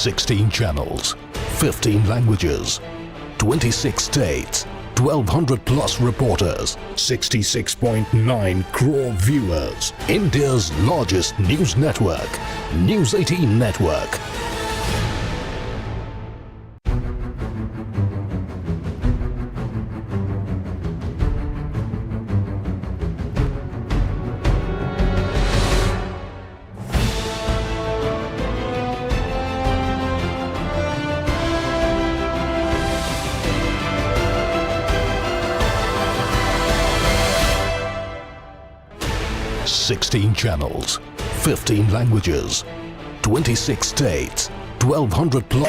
16 channels, 15 languages, 26 states, 1200 plus reporters, 66.9 crore viewers. India's largest news network, News 18 Network. Sixteen channels, 15 languages, 26 states, 1200 plus.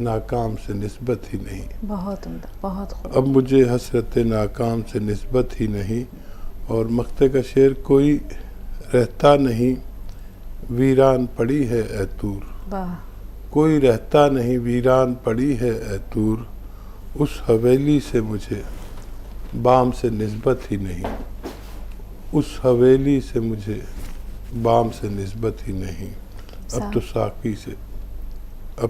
ناکام سے نسبت ہی نہیں. بہت عمدہ، بہت خوب. اب مجھے حسرت ناکام سے نسبت ہی نہیں. اور مقطع کا شعر کوئی رہتا نہیں ویران پڑی ہے اے طور. واہ. کوئی رہتا نہیں ویران پڑی ہے اے طور. اس حویلی سے مجھے بام سے نسبت ہی نہیں. اس حویلی سے مجھے بام سے نسبت ہی نہیں. اب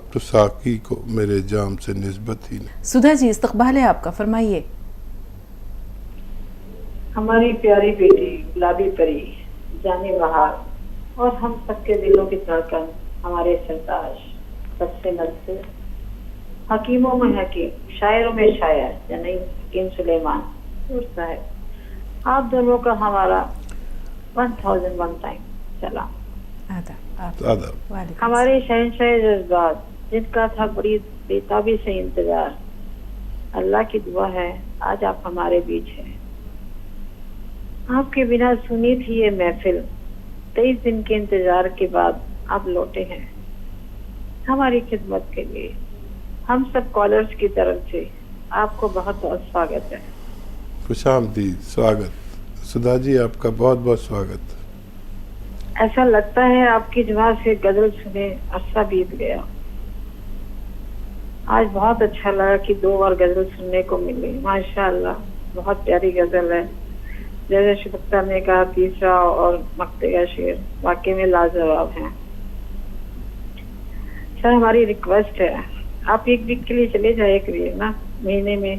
تو ساقی کو میرے جام سے نسبت ہی نہیں. سدھا جی استقبال ہے آپ کا، فرمائیے. ہماری پیاری بیٹی گلابی پری جانے بہار اور ہم سب کے دلوں کی دھڑکن ہمارے سرتاج سب سے نسل حکیموں میں حکیم شاعروں میں شاعر یعنی حکیم سلیمان صاحب، آپ دونوں کا ہمارا 1001 ٹائم سلام. ہمارے شہنشاہ جذبات جن کا تھا بڑی بےتابی سے انتظار، اللہ کی دعا ہے آج آپ ہمارے بیچ ہیں. آپ کے بنا سنی تھی یہ محفل، 23 دن کے انتظار کے بعد آپ لوٹے ہیں. ہماری خدمت کے لیے ہم سب کالرز کی طرف سے آپ کو بہت بہت سواگت ہے. خوش آمدید، سواگت. سدھا جی آپ کا بہت بہت سواگت. ایسا لگتا ہے آپ کی جماعت سے غزل سنے عرصہ بیت گیا. آج بہت اچھا لگا کہ 2 بار غزل سننے کو ملی. ماشاءاللہ بہت پیاری غزل ہے. جیسے شبکتا نے کہا تیسرا اور مقطع کا شعر واقعی میں لاجواب ہیں. سر ہماری ریکویسٹ ہے آپ ایک ویک کے لیے چلے جائے کریے نا. مہینے میں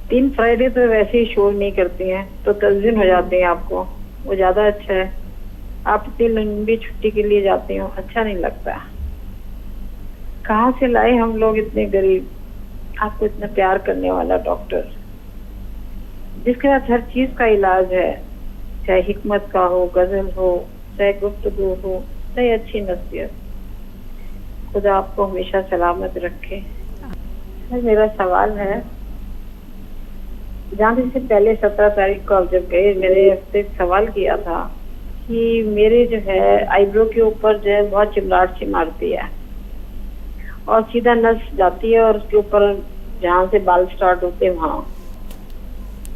3 فرائیڈے تو ویسے ہی شور نہیں کرتی ہیں تو 10 دن ہو جاتے ہیں آپ کو، وہ زیادہ اچھا ہے. آپ اتنی لمبی چھٹی کے لیے جاتے ہو، اچھا نہیں لگتا. کہاں سے لائے ہم لوگ اتنے غریب آپ کو اتنا پیار کرنے والا ڈاکٹر، جس کے بعد ہر چیز کا علاج ہے، چاہے حکمت کا ہو، غزل ہو، چاہے گفتگو ہو، چاہے اچھی نصیحت. خدا آپ کو ہمیشہ سلامت رکھے. میرا سوال ہے، جانے سے پہلے 17 تاریخ کو آپ جب گئے میرے ہفتے سوال کیا تھا کہ میرے جو ہے آئی برو کے اوپر جو ہے بہت چمراہٹ سی مارتی ہے اور سیدھا نس جاتی ہے اور اس کے اوپر جہاں سے بال سٹارٹ ہوتے ہیں وہاں،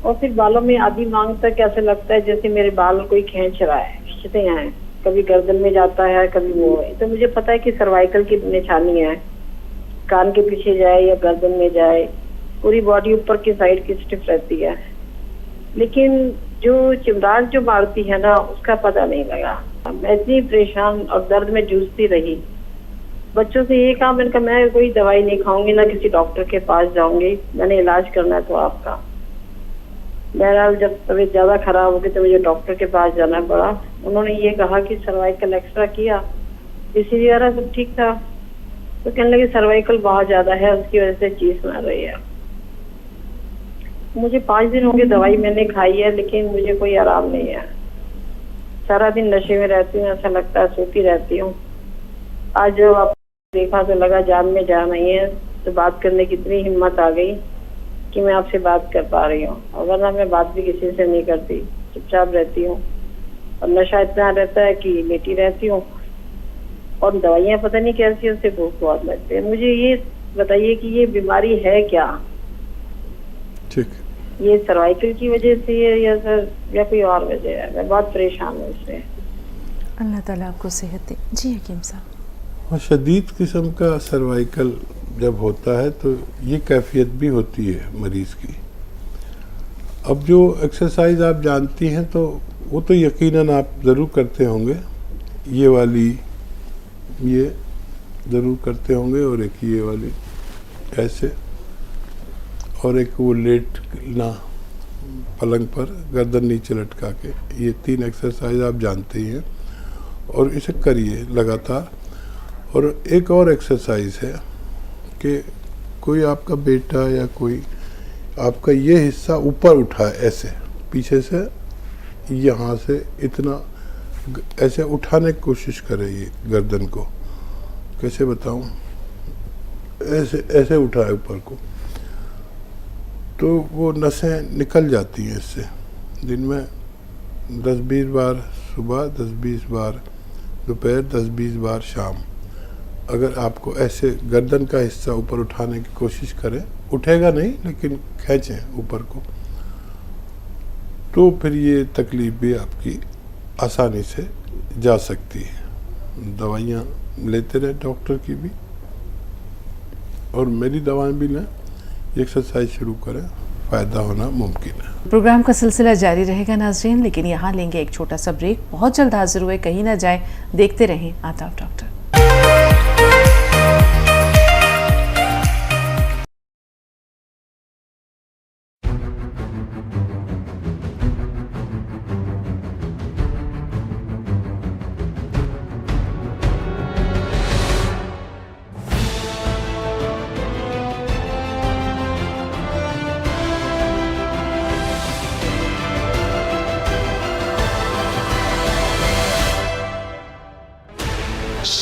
اور پھر بالوں میں آدھی مانگ تک ایسا لگتا ہے جیسے میرے بال کوئی کھینچ رہا ہے، کھینچتے ہیں. کبھی گردن میں جاتا ہے کبھی وہ. تو مجھے پتا ہے کہ سروائیکل کی نشانی ہے، کان کے پیچھے جائے یا گردن میں جائے پوری باڈی اوپر کی سائڈ کی اسٹف رہتی ہے، لیکن جو چمراہٹ جو مارتی ہے نا اس کا پتہ نہیں لگا. میں اتنی پریشان اور درد میں جوجھتی رہی. بچوں سے یہ کہا میں نے کہا میں کوئی دوائی نہیں کھاؤں گی، نہ کسی ڈاکٹر کے پاس جاؤں گی، میں نے علاج کرنا ہے تو آپ کا. بہرحال جب طبیعت زیادہ خراب ہو گئی تو مجھے ڈاکٹر کے پاس جانا پڑا. انہوں نے یہ کہا کہ سروائیکل ایکسرا کیا، اسی لیے سب ٹھیک تھا، تو کہنے لگے سروائیکل بہت زیادہ ہے اس کی وجہ سے چیز مار رہی ہے. مجھے 5 دن ہو گئے دوائی میں نے کھائی ہے لیکن مجھے کوئی آرام نہیں ہے. سارا دن نشے میں رہتی ہوں، ایسا لگتا ہے سوتی رہتی ہوں. آج جب آپ دیکھا تو لگا جان میں جان نہیں ہے، تو بات کرنے کی اتنی ہمت آ گئی کہ میں آپ سے بات کر پا رہی ہوں، اور ورنہ میں بات بھی کسی سے نہیں کرتی، چپ چاپ رہتی ہوں. اور نشہ اتنا رہتا ہے کہ لیٹی رہتی ہوں، اور دوائیاں پتہ نہیں کیسی، اس سے بھوک بہت لگتی ہے. مجھے یہ بتائیے کہ یہ بیماری ہے کیا؟ ٹھیک، یہ سروائیکل کی وجہ سے ہے یا سر یا کوئی اور وجہ ہے؟ میں بہت پریشان ہوں اس سے. اللہ تعالیٰ آپ کو صحت دے. جی حکیم صاحب. اور شدید قسم کا سروائیکل جب ہوتا ہے تو یہ کیفیت بھی ہوتی ہے مریض کی. اب جو ایکسرسائز آپ جانتی ہیں تو وہ تو یقیناً آپ ضرور کرتے ہوں گے، یہ والی یہ ضرور کرتے ہوں گے، اور ایک یہ والی ایسے، اور ایک وہ لیٹنا پلنگ پر گردن نیچے لٹکا کے. یہ 3 ایکسرسائز آپ جانتے ہی ہیں اور اسے کریے لگاتار. اور ایک اور ایکسرسائز ہے کہ کوئی آپ کا بیٹا یا کوئی آپ کا یہ حصہ اوپر اٹھائے، ایسے پیچھے سے یہاں سے اتنا ایسے اٹھانے کی کوشش کرے. یہ گردن کو کیسے بتاؤں، ایسے اٹھائے اوپر کو، تو وہ نسیں نکل جاتی ہیں اس سے. دن میں 10-20 بار صبح، 10-20 بار دوپہر، 10-20 بار شام. اگر آپ کو ایسے گردن کا حصہ اوپر اٹھانے کی کوشش کریں، اٹھے گا نہیں لیکن کھینچیں اوپر کو، تو پھر یہ تکلیف بھی آپ کی آسانی سے جا سکتی ہے۔ دوائیاں لیتے رہیں ڈاکٹر کی بھی، اور میری دوائیں بھی لیں، ایکسرسائز شروع کریں، فائدہ ہونا ممکن ہے۔ پروگرام کا سلسلہ جاری رہے گا ناظرین، لیکن یہاں لیں گے ایک چھوٹا سا بریک، بہت جلد حاضر ہوئے، کہیں نہ جائیں، دیکھتے رہیں آداب doctor.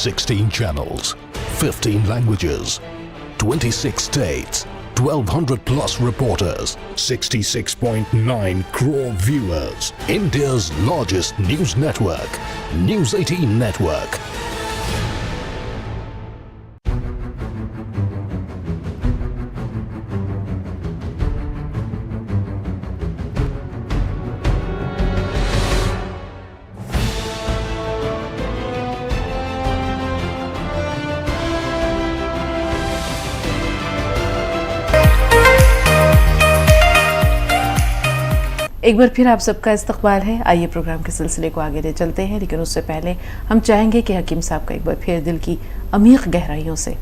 Sixteen channels, 15 languages, 26 states, 1,200 plus reporters, 66.9 crore viewers. India's largest news network, News 18 Network. ایک بار پھر آپ سب کا استقبال ہے، آئیے پروگرام کے سلسلے کو آگے لے چلتے ہیں، لیکن اس سے پہلے ہم چاہیں گے کہ حکیم صاحب کا ایک بار پھر دل کی عمیق گہرائیوں سے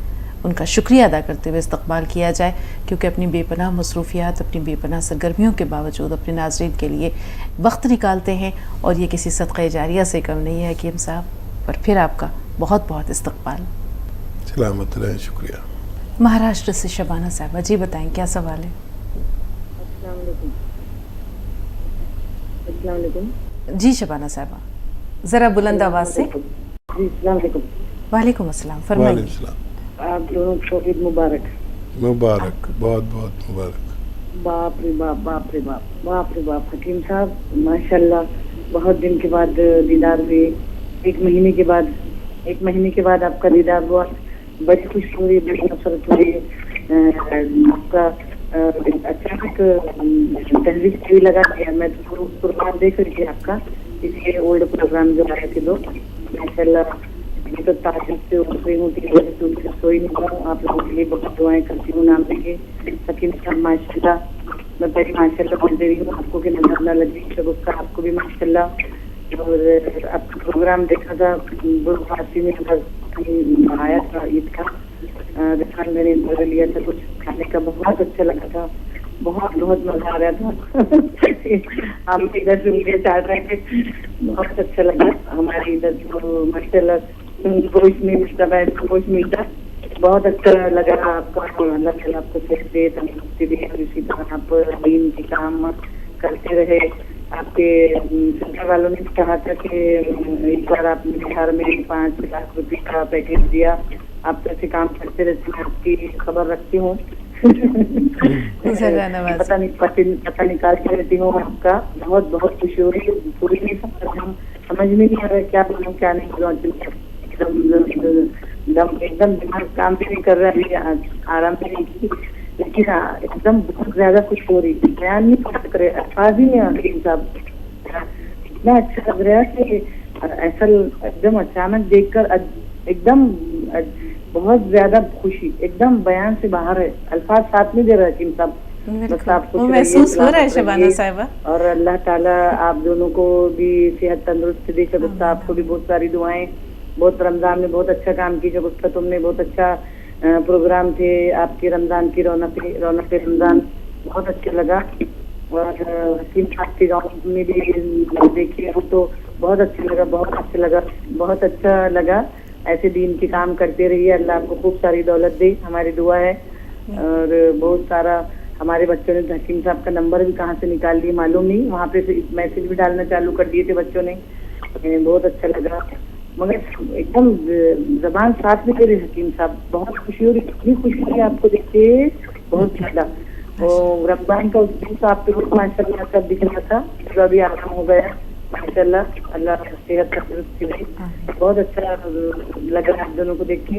ان کا شکریہ ادا کرتے ہوئے استقبال کیا جائے، کیونکہ اپنی بے پناہ مصروفیات، اپنی بے پناہ سرگرمیوں کے باوجود اپنے ناظرین کے لیے وقت نکالتے ہیں، اور یہ کسی صدقہ جاریہ سے کم نہیں ہے۔ حکیم صاحب، اور پھر آپ کا بہت بہت استقبال۔ سلامت رہیں، شکریہ۔ مہاراشٹر سے شبانہ صاحبہ، جی بتائیں کیا سوال ہے؟ السلام علیکم۔ السلام علیکم جی شبانہ صاحبہ، ذرا بلند آواز سے۔ جی السلام علیکم۔ وعلیکم السلام، وعلیکم فرمائیے۔ السلام۔ آپ دونوں کو عید مبارک۔ مبارک، بہت بہت مبارک۔ باپ رے باپ، باپ رے باپ، باپ رے باپ، حکیم صاحب ماشاءاللہ بہت دن کے بعد دیدار ہوئے، ایک مہینے کے بعد آپ کا دیدار ہوا، بڑی خوشی ہوئی، بڑی نفرت ہوئی۔ آپ کا اچانک تحریک ٹی وی لگا دیا، میں تو پروگرام دیکھ رہی تھی آپ کا، اس لیے اولڈ پروگرام جو آئے تھے لوگ، ماشاء اللہ میں تو تعجب سے اٹھ رہی ہوں، کہ سوئی نہیں ہوں۔ آپ لوگوں کے لیے بہت دعائیں کرتی ہوں نام لے کے۔ حکیم صاحب ماشاء اللہ، میں پہلے ماشاء اللہ بول دے رہی ہوں آپ کو کہ نظر نہ لگی، جب اس کا آپ کو بھی ماشاء اللہ۔ اور آپ کا پروگرام دیکھا تھا برفاسی میں، آیا تھا عید کا دکان، میں نے انتظار لیا تھا کچھ کھانے کا، بہت اچھا لگا تھا، بہت بہت مزہ آ رہا تھا۔ ہم ادھر سے انگلیاں چاٹ رہے تھے، بہت اچھا لگا۔ ہمارے ادھر جو ماشاء اللہ گوشت نہیں ملتا، بیٹھ کا گوشت ملتا، بہت اچھا لگا آپ کا۔ اللہ تعالیٰ آپ کو صحت دے، تندرستی دے، اور اسی طرح آپ دین کے کام کرتے رہے۔ آپ کے سننے والوں نے کہا تھا کہ ایک بار آپ نے بہار میں 5 لاکھ روپے کا پیکیج دیا، آپ ایسے کام کرتے رہتے ہیں، آپ کی خبر رکھتی ہوں، پتہ نکالتی رہتی ہوں آپ کا۔ بہت بہت خوشی ہو رہی ہے، پوری نہیں سمجھ میں نہیں آ رہا کیا بولوں کیا نہیں بولوں، ایک دم دماغ کام بھی نہیں کر رہا ہے، آرام بھی نہیں کی، لیکن ایک دم بہت زیادہ خوش ہو رہی، بیان نہیں کر سک رہے، الفاظ ہی نہیں آ رہی صاحب۔ اتنا اچھا لگ رہا ہے کہ ایسا ایک دم اچانک دیکھ کر ایک دم بہت زیادہ خوشی، ایک دم بیان سے باہر ہے، الفاظ ساتھ نہیں دے رہا حکیم صاحب۔ بس آپ کو محسوس ہو رہا ہے شبانہ صاحبہ، اور اللہ تعالیٰ آپ دونوں کو بھی صحت تندرست دے۔ شگفتہ آپ کو بھی بہت ساری دعائیں، بہت رمضان میں بہت اچھا کام کی شگفتہ، تم نے بہت اچھا پروگرام تھے آپ کے، رمضان کی رونق رمضان بہت اچھا لگا۔ اور حکیم صاحب کی رونق میں بھی دیکھی ہوں تو بہت اچھا لگا، بہت اچھا لگا، بہت اچھا لگا۔ ایسے دین کے کام کرتے رہیے، اللہ آپ کو خوب ساری دولت دے، ہماری دعا ہے۔ اور بہت سارا ہمارے بچوں نے حکیم صاحب کا نمبر بھی کہاں سے نکال لیے معلوم نہیں، وہاں پہ میسج بھی ڈالنا چالو کر دیے تھے بچوں نے، بہت اچھا لگا، مگر ایک دم زبان ساتھ میں دے حکیم صاحب، بہت خوشی ہو رہی، اتنی خوشی ہوئی آپ کو دیکھ کے، بہت زیادہ۔ رمضان کا اس دن آپ کے ماشاء اللہ سب دکھ رہا تھا، جو ابھی آرام ہو گیا ماشاء اللہ، اللہ صحت کا درست دے، بہت اچھا لگا آپ دونوں کو دیکھ کے۔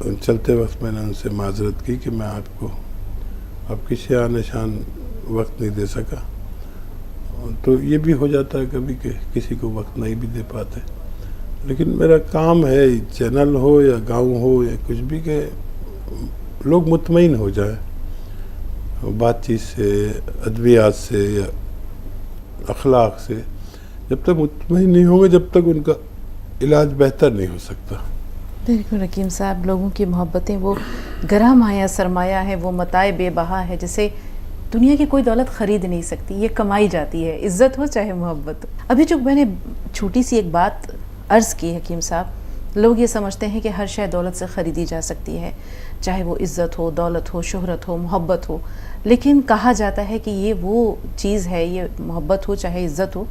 چلتے وقت میں نے ان سے معذرت کی کہ میں آپ کو آپ کی شان شان وقت نہیں دے سکا. تو یہ بھی ہو جاتا ہے کبھی کہ کسی کو وقت نہیں بھی دے پاتے، لیکن میرا کام ہے چینل ہو یا گاؤں ہو یا کچھ بھی کہ لوگ مطمئن ہو جائیں بات چیت سے، ادویات سے یا اخلاق سے. جب تک مطمئن نہیں ہوں گے جب تک ان کا علاج بہتر نہیں ہو سکتا. بالکل حکیم صاحب، لوگوں کی محبتیں وہ گرہ مایہ سرمایہ ہے، وہ متاع بے بہا ہے جسے دنیا کی کوئی دولت خرید نہیں سکتی، یہ کمائی جاتی ہے، عزت ہو چاہے محبت ہو. ابھی جو میں نے چھوٹی سی ایک بات عرض کی حکیم صاحب، لوگ یہ سمجھتے ہیں کہ ہر شے دولت سے خریدی جا سکتی ہے، چاہے وہ عزت ہو، دولت ہو، شہرت ہو، محبت ہو، لیکن کہا جاتا ہے کہ یہ وہ چیز ہے، یہ محبت ہو چاہے عزت ہو،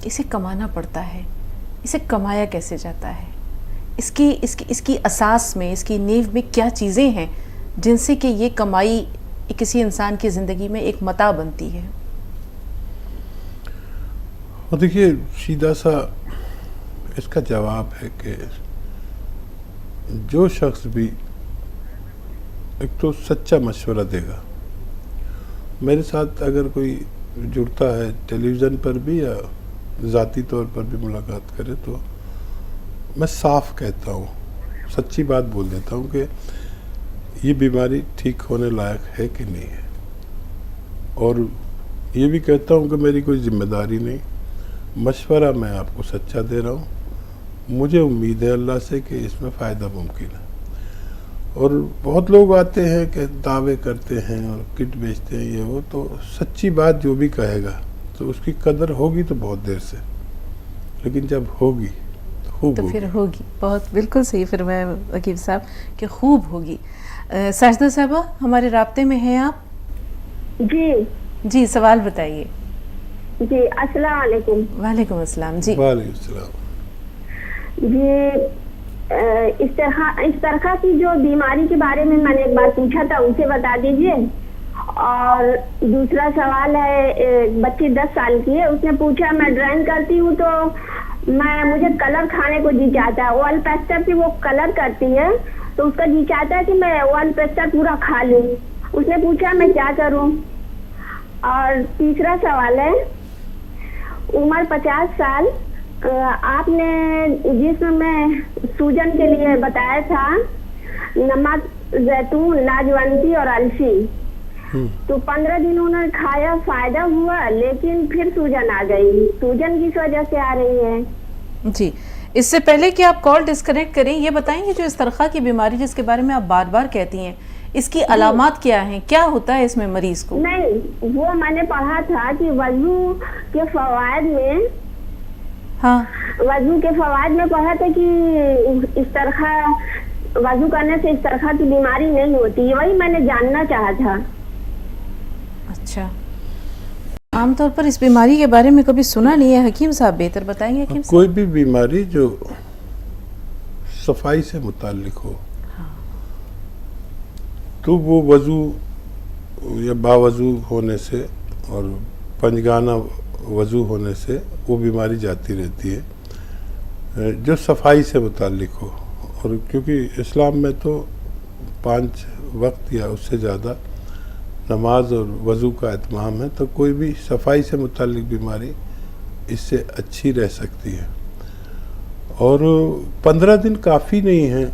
اسے کمانا پڑتا ہے. اسے کمایا کیسے جاتا ہے؟ اس کی اساس میں، اس کی نیو میں کیا چیزیں ہیں جن سے کہ یہ کمائی کسی انسان کی زندگی میں ایک متاع بنتی ہے؟ اور دیکھیے سیدھا سا اس کا جواب ہے کہ جو شخص بھی ایک تو سچا مشورہ دے گا. میرے ساتھ اگر کوئی جڑتا ہے ٹیلی ویژن پر بھی یا ذاتی طور پر بھی ملاقات کرے تو میں صاف کہتا ہوں، سچی بات بول دیتا ہوں کہ یہ بیماری ٹھیک ہونے لائق ہے کہ نہیں ہے، اور یہ بھی کہتا ہوں کہ میری کوئی ذمہ داری نہیں، مشورہ میں آپ کو سچا دے رہا ہوں، مجھے امید ہے اللہ سے کہ اس میں فائدہ ممکن ہے. اور بہت لوگ آتے ہیں کہ دعوے کرتے ہیں اور کٹ بیچتے ہیں، یہ وہ تو سچی بات جو بھی کہے گا تو اس کی قدر ہوگی تو بہت دیر سے، لیکن جب ہوگی تو خوب تو پھر ہوگی. بہت بالکل صحیح فرمایا حکیم صاحب کہ خوب ہوگی. ساجدہ صاحبہ ہمارے رابطے میں ہیں آپ؟ جی سوال بتائیے. جی السلام علیکم. وعلیکم السلام. جی وعلیکم السلام. جی اس طرح کی جو بیماری کے بارے میں نے ایک بار پوچھا تھا، اسے بتا دیجئے. اور دوسرا سوال ہے، بچی 10 سال کی ہے، اس نے پوچھا میں ڈرائنگ کرتی ہوں تو مجھے کلر کھانے کو جی چاہتا ہے، آئل پیسٹر سے وہ کلر کرتی ہے تو اس کا جی چاہتا ہے کہ میں آئل پیسٹر پورا کھا لوں. اس نے پوچھا میں کیا کروں. اور تیسرا سوال ہے، عمر 50 سال، آپ نے جسم میں سوجن کے لیے بتایا تھا نمک، زیتون، لاجونتی اور السی، تو 15 دن انہوں نے کھایا، فائدہ ہوا، لیکن پھر سوجن آ گئی. سوجن کس وجہ سے آ رہی ہے؟ جی اس سے پہلے کہ آپ کال ڈسکنیکٹ کریں، یہ بتائیں گے جو اس طرح کی بیماری جس کے بارے میں آپ بار بار کہتی ہیں، اس کی علامات کیا ہیں؟ کیا ہوتا ہے اس میں مریض کو؟ نہیں، وہ میں نے پڑھا تھا کہ وضو کے فوائد میں پڑھا تھا کہ اس طرح وضو کرنے سے اس طرح کی بیماری نہیں ہوتی. وہی میں نے جاننا چاہا تھا. اچھا، عام طور پر اس بیماری کے بارے میں کبھی سنا نہیں ہے. حکیم صاحب بہتر بتائیں گے. حکیم صاحب، کوئی بھی بیماری جو صفائی سے متعلق ہو تو وہ وضو یا باوضو ہونے سے اور پنجگانہ وضو ہونے سے وہ بیماری جاتی رہتی ہے جو صفائی سے متعلق ہو. اور کیونکہ اسلام میں تو 5 وقت یا اس سے زیادہ نماز اور وضو کا اہتمام ہے، تو کوئی بھی صفائی سے متعلق بیماری اس سے اچھی رہ سکتی ہے. اور 15 دن کافی نہیں ہیں.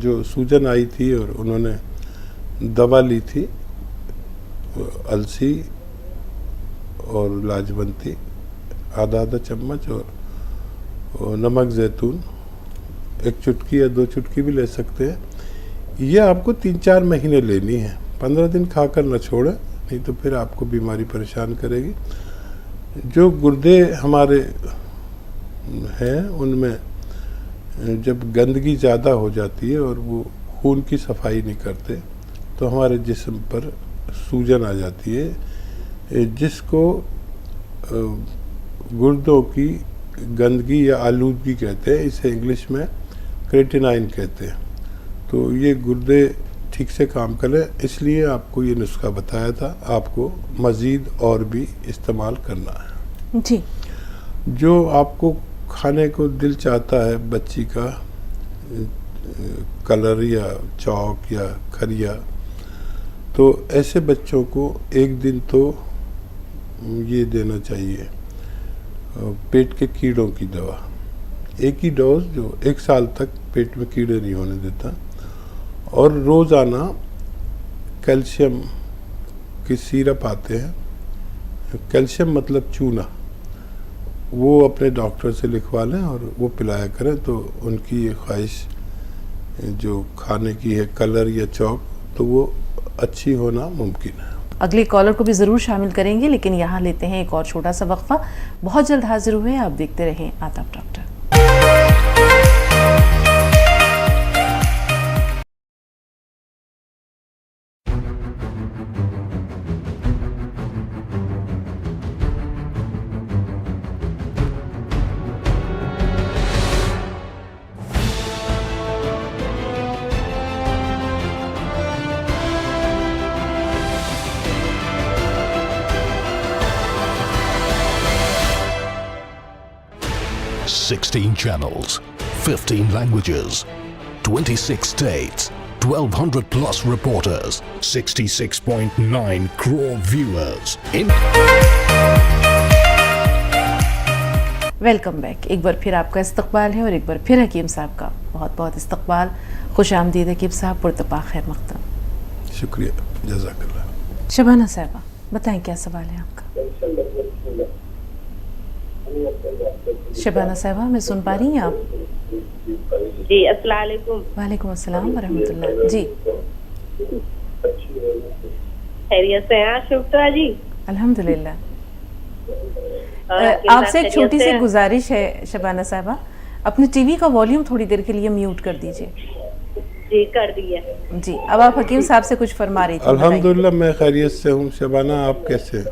جو سوجن آئی تھی اور انہوں نے دوا لی تھی السی اور لاجونتی آدھا چمچ اور نمک زیتون 1 چٹکی یا 2 چٹکی بھی لے سکتے ہیں. یہ آپ کو 3-4 مہینے لینی ہے. 15 دن کھا کر نہ چھوڑیں، نہیں تو پھر آپ کو بیماری پریشان کرے گی. جو گردے ہمارے ہیں ان میں جب گندگی زیادہ ہو جاتی ہے اور وہ خون کی صفائی نہیں کرتے تو ہمارے جسم پر سوجن آ جاتی ہے، جس کو گردوں کی گندگی یا آلودگی کہتے ہیں. اسے انگلش میں کریٹینائن کہتے ہیں. تو یہ گردے ٹھیک سے کام کریں، اس لیے آپ کو یہ نسخہ بتایا تھا. آپ کو مزید اور بھی استعمال کرنا ہے. جی جو آپ کو کھانے کو دل چاہتا ہے بچی کا، کلر یا چاک یا کھریا. تو ایسے بچوں کو ایک دن تو یہ دینا چاہیے پیٹ کے کیڑوں کی دوا, ایک ہی ڈوز جو 1 سال تک پیٹ میں کیڑے نہیں ہونے دیتا. اور روزانہ کیلشیم کی سیرپ آتے ہیں, کیلشیم مطلب چونا, وہ اپنے ڈاکٹر سے لکھوا لیں اور وہ پلایا کریں تو ان کی یہ خواہش جو کھانے کی ہے کلر یا چوک تو وہ اچھی ہونا ممکن ہے. اگلے کالر کو بھی ضرور شامل کریں گے, لیکن یہاں لیتے ہیں ایک اور چھوٹا سا وقفہ. بہت جلد حاضر ہوئے, آپ دیکھتے رہیں آداب doctor. Sixteen channels, 15 languages, 26 states, 1,200 plus reporters, 66.9 crore viewers. Welcome back. ایک بار پھر آپ کا استقبال ہے اور ایک بار پھر حکیم صاحب کا بہت بہت استقبال. خوش آمدید حکیم صاحب, پرتپاک خیر مقدم. شکریہ, جزاک اللہ. شبانہ صاحبہ بتائیں کیا سوال ہے آپ کا؟ شبانہ صاحبہ میں سن پا رہی ہیں آپ؟ جی السلام علیکم. وعلیکم السلام ورحمۃ اللہ. جی خیریت سے ہیں شکریہ جی؟ الحمدللہ. آپ سے ایک چھوٹی سی گزارش ہے شبانہ صاحبہ, اپنے ٹی وی کا والیوم تھوڑی دیر کے لیے میوٹ کر دیجئے. جی کر دیا. جی اب آپ حکیم صاحب سے کچھ فرما رہی تھی. الحمدللہ میں خیریت سے ہوں. شبانہ آپ کیسے ہیں؟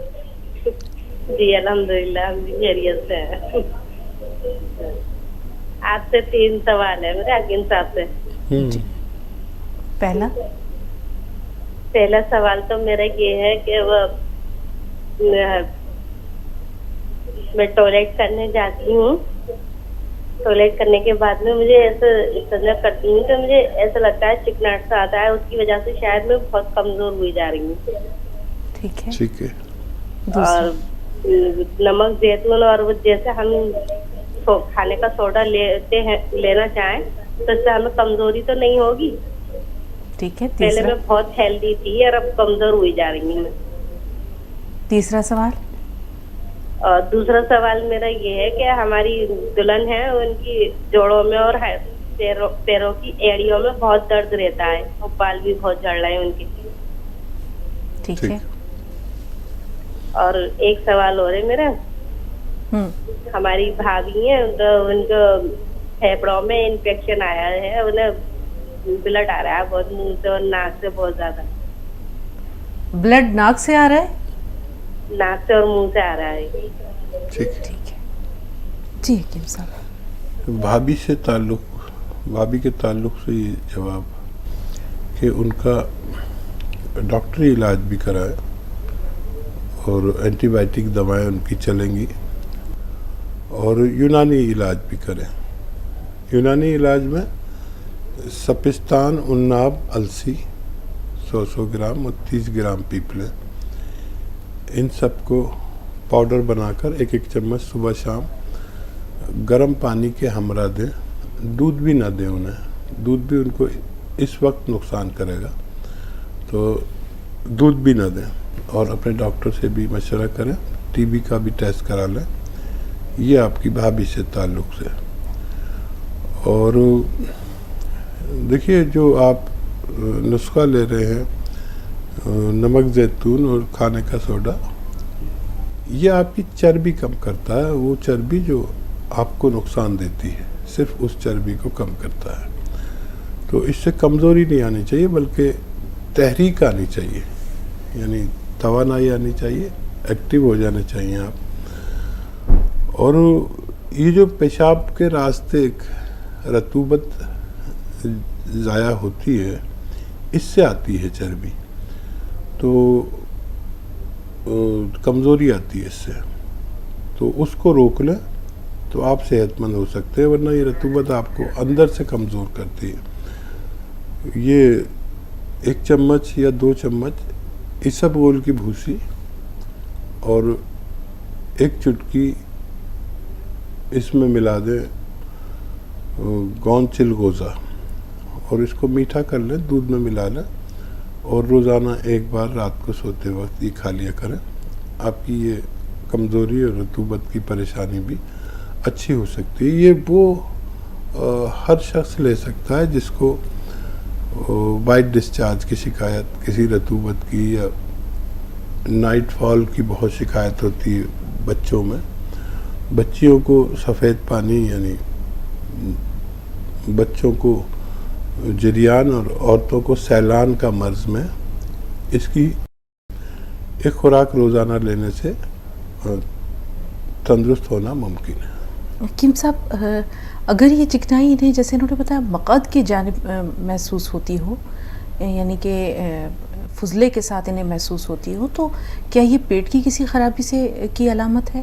جی الحمدللہ ہم بھی خیریت سے ہیں. آپ سے 3 سوال ہے میرے حکیم صاحب سے. پہلا سوال تو میرا یہ ہے کہ وہ میں ٹوائلٹ کرنے جاتی ہوں, ٹوائلٹ کرنے کے بعد میں مجھے ایسا کرتی ہوں کہ مجھے ایسا لگتا ہے چکناٹ سا آتا ہے, اس کی وجہ سے شاید میں بہت کمزور ہوئی جا رہی ہوں. ٹھیک ہے. اور نمک زیتون اور وہ جیسے ہم کھانے کا سوڈا لیتے ہیں لینا چاہیں تو اس سے ہمیں کمزوری تو نہیں ہوگی؟ ٹھیک ہے. پہلے میں بہت ہیلدی تھی اور اب کمزور ہوئی جا رہی ہوں میں. تیسرا سوال. اور دوسرا سوال میرا یہ ہے کہ ہماری دلہن ہے, ان کی جوڑوں میں اور پیروں کی ایڑیوں میں بہت درد رہتا ہے, اور بال بھی بہت جھڑ رہے ہیں ان کے. ٹھیک ہے. اور ایک سوال اور ہے میرا. ہماری بھابھی ہیں تو ان کو پھیپڑوں میں انفیکشن آیا ہے, انہیں بلڈ آ رہا ہے بہت منہ سے اور ناک سے بہت زیادہ. بلڈ ناک سے آ رہا ہے؟ ناک سے اور منہ سے آ رہا ہے. ٹھیک ہے. جی حکیم صاحب. بھابھی کے تعلق سے یہ جواب کہ ان کا ڈاکٹری علاج بھی کرائے اور اینٹی بائیوٹک دوائیں ان کی چلیں گی, اور یونانی علاج بھی کریں. یونانی علاج میں سپستان, اناب, السی 100 گرام اور 30 گرام پیپلیں, ان سب کو پاؤڈر بنا کر 1 چمچ صبح شام گرم پانی کے ہمراہ دیں. دودھ بھی نہ دیں انہیں, دودھ بھی ان کو اس وقت نقصان کرے گا, تو دودھ بھی نہ دیں. اور اپنے ڈاکٹر سے بھی مشورہ کریں, ٹی بی کا بھی ٹیسٹ کرا لیں. یہ آپ کی بھابھی سے تعلق سے. اور دیکھیے جو آپ نسخہ لے رہے ہیں نمک زیتون اور کھانے کا سوڈا, یہ آپ کی چربی کم کرتا ہے. وہ چربی جو آپ کو نقصان دیتی ہے صرف اس چربی کو کم کرتا ہے. تو اس سے کمزوری نہیں آنی چاہیے بلکہ تحریک آنی چاہیے, یعنی توانائی آنی چاہیے, ایکٹیو ہو جانے چاہیے آپ. اور یہ جو پیشاب کے راستے ایک رطوبت ضائع ہوتی ہے, اس سے آتی ہے چربی, تو کمزوری آتی ہے اس سے. تو اس کو روک لیں تو آپ صحت مند ہو سکتے ہیں, ورنہ یہ رطوبت آپ کو اندر سے کمزور کرتی ہے. یہ 1 چمچ یا 2 چمچ اسبگول کی بھوسی اور 1 چٹکی اس میں ملا دیں گون چلغوزہ اور اس کو میٹھا کر لیں، دودھ میں ملا لیں اور روزانہ 1 بار رات کو سوتے وقت یہ کھا لیا کریں. آپ کی یہ کمزوری اور رطوبت کی پریشانی بھی اچھی ہو سکتی ہے. یہ وہ ہر شخص لے سکتا ہے جس کو وائٹ ڈسچارج کی شکایت، کسی رطوبت کی یا نائٹ فال کی بہت شکایت ہوتی ہے بچوں میں. بچیوں کو سفید پانی یعنی بچوں کو جریان اور عورتوں کو سیلان کا مرض میں اس کی ایک خوراک روزانہ لینے سے تندرست ہونا ممکن ہے. حکیم صاحب اگر یہ چکنائی انہیں جیسے انہوں نے بتایا مقعد کی جانب محسوس ہوتی ہو، یعنی کہ فضلے کے ساتھ انہیں محسوس ہوتی ہو، تو کیا یہ پیٹ کی کسی خرابی سے کی علامت ہے؟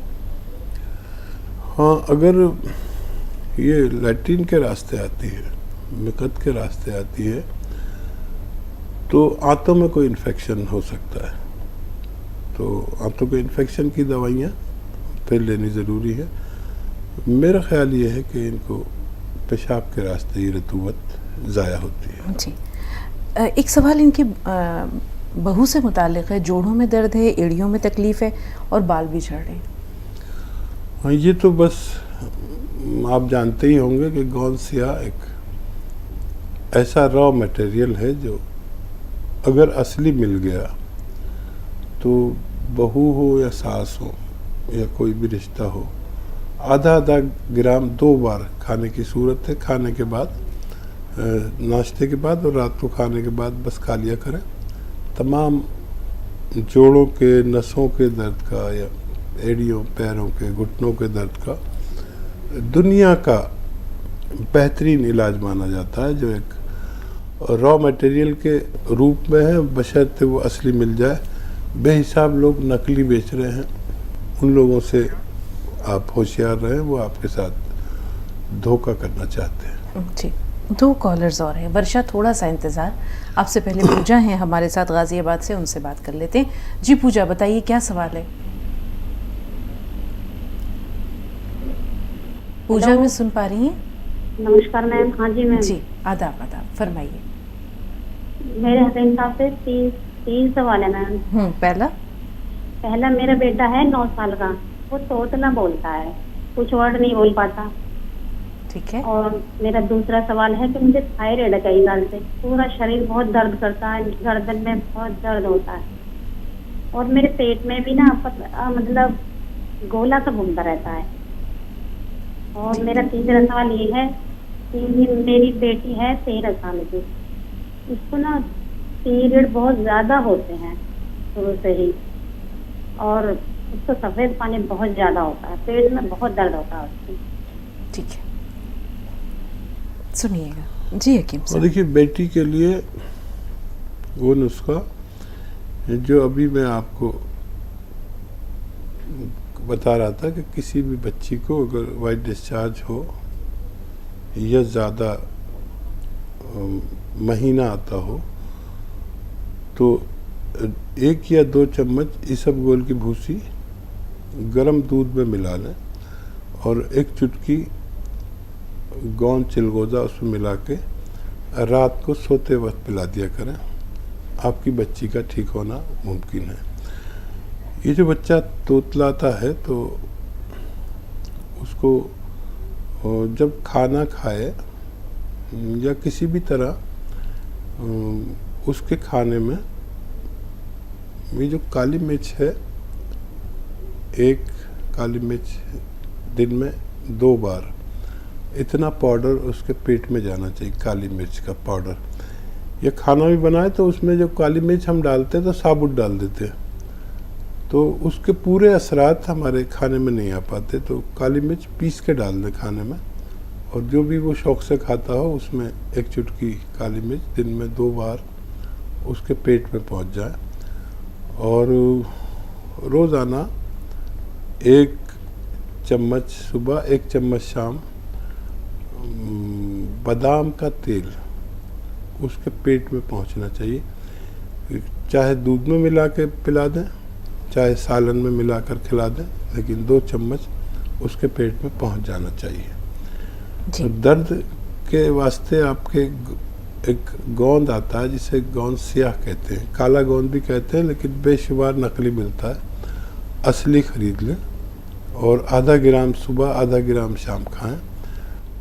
ہاں، اگر یہ لیٹرین کے راستے آتی ہے، مقعد کے راستے آتی ہے، تو آنتوں میں کوئی انفیکشن ہو سکتا ہے. تو آنتوں کے انفیکشن کی دوائیاں پھر لینی ضروری ہے. میرا خیال یہ ہے کہ ان کو پیشاب کے راستے یہ رطوبت ضائع ہوتی ہے. جی، ایک سوال ان کی بہو سے متعلق ہے. جوڑوں میں درد ہے، ایڑیوں میں تکلیف ہے اور بال بھی جھڑ رہے ہیں. ہاں، یہ تو بس آپ جانتے ہی ہوں گے کہ گون سیاہ ایک ایسا را میٹیریل ہے جو اگر اصلی مل گیا تو بہو ہو یا ساس ہو یا کوئی بھی رشتہ ہو، آدھا گرام 2 بار کھانے کی صورت ہے. کھانے کے بعد، ناشتے کے بعد اور رات کو کھانے کے بعد بس کھا لیا کریں. تمام جوڑوں کے نسوں کے درد کا یا ایڑیوں، پیروں کے، گھٹنوں کے درد کا دنیا کا بہترین علاج مانا جاتا ہے، جو ایک را میٹیریل کے روپ میں ہے، بشرطے وہ اصلی مل جائے. بے حساب لوگ نقلی بیچ رہے ہیں، ان لوگوں سے آپ ہوشیار رہیں، وہ آپ کے ساتھ دھوکہ کرنا چاہتے ہیں. جی، 2 کالرز اور ہیں. ورشا، تھوڑا سا انتظار. آپ سے پہلے پوجا ہیں ہمارے ساتھ غازی آباد سے، ان سے بات کر لیتے ہیں. جی پوجا، بتائیے کیا سوال ہے؟ پوجا میں سن پا رہی ہیں؟ نمسکار میم. ہاں جی میم. جی، آداب آداب، فرمائیے. میرے حسین صاحب سے 3 سوال ہے میم. پہلا میرا بیٹا ہے 9 سال کا، وہ توتلا بولتا ہے، کچھ ورڈ نہیں بول پاتا. ٹھیک ہے. اور میرا دوسرا سوال ہے کہ مجھے تھائرائڈ ہے کئی سال سے، پورا شریر بہت درد کرتا ہے، گردن میں بہت درد ہوتا ہے اور میرے پیٹ میں بھی نا مطلب گولا سا گھومتا رہتا ہے. اور میرا تیسرا سوال یہ ہے کہ میری بیٹی ہے 13 سال کی، اس کو نا پیریڈ بہت زیادہ ہوتے ہیں شروع سے ہی، اور اس کو سفید پانی بہت زیادہ ہوتا ہے، پیٹ میں بہت درد ہوتا ہے اس کی. ٹھیک ہے، سنیے گا. جی حکیم صاحب. دیکھیے، بیٹی کے لیے وہ نسخہ جو ابھی میں آپ کو بتا رہا تھا کہ کسی بھی بچی کو اگر وائٹ ڈسچارج ہو یا زیادہ مہینہ آتا ہو تو 1 یا 2 چمچ اسبگول کی بھوسی گرم دودھ میں ملا لیں اور 1 چٹکی گون چلغوزہ اس میں ملا کے رات کو سوتے وقت پلا دیا کریں. آپ کی بچی کا ٹھیک ہونا ممکن ہے. یہ جو بچہ توتلاتا ہے تو اس کو جب کھانا کھائے یا کسی بھی طرح اس کے کھانے میں یہ جو کالی مرچ ہے، 1 کالی مرچ دن میں 2 بار اتنا پاؤڈر اس کے پیٹ میں جانا چاہیے. کالی مرچ کا پاؤڈر، یا کھانا بھی بنائے تو اس میں جو کالی مرچ ہم ڈالتے ہیں تو ثابت ڈال دیتے ہیں، تو اس کے پورے اثرات ہمارے کھانے میں نہیں آ پاتے. تو کالی مرچ پیس کے ڈال دیں کھانے میں، اور جو بھی وہ شوق سے کھاتا ہو اس میں 1 چٹکی کالی مرچ دن میں 2 بار اس کے پیٹ میں پہنچ جائے. اور روزانہ 1 چمچ صبح 1 چمچ شام بادام کا تیل اس کے پیٹ میں پہنچنا چاہیے. چاہے دودھ میں ملا کے پلا دیں, چاہے سالن میں ملا کر کھلا دیں, لیکن 2 چمچ اس کے پیٹ میں پہنچ جانا چاہیے. جی. درد کے واسطے آپ کے ایک گوند آتا ہے جسے گوند سیاہ کہتے ہیں, کالا گوند بھی کہتے ہیں, لیکن بے شمار نقلی ملتا ہے. اصلی خرید لیں اور آدھا گرام صبح, آدھا گرام شام کھائیں.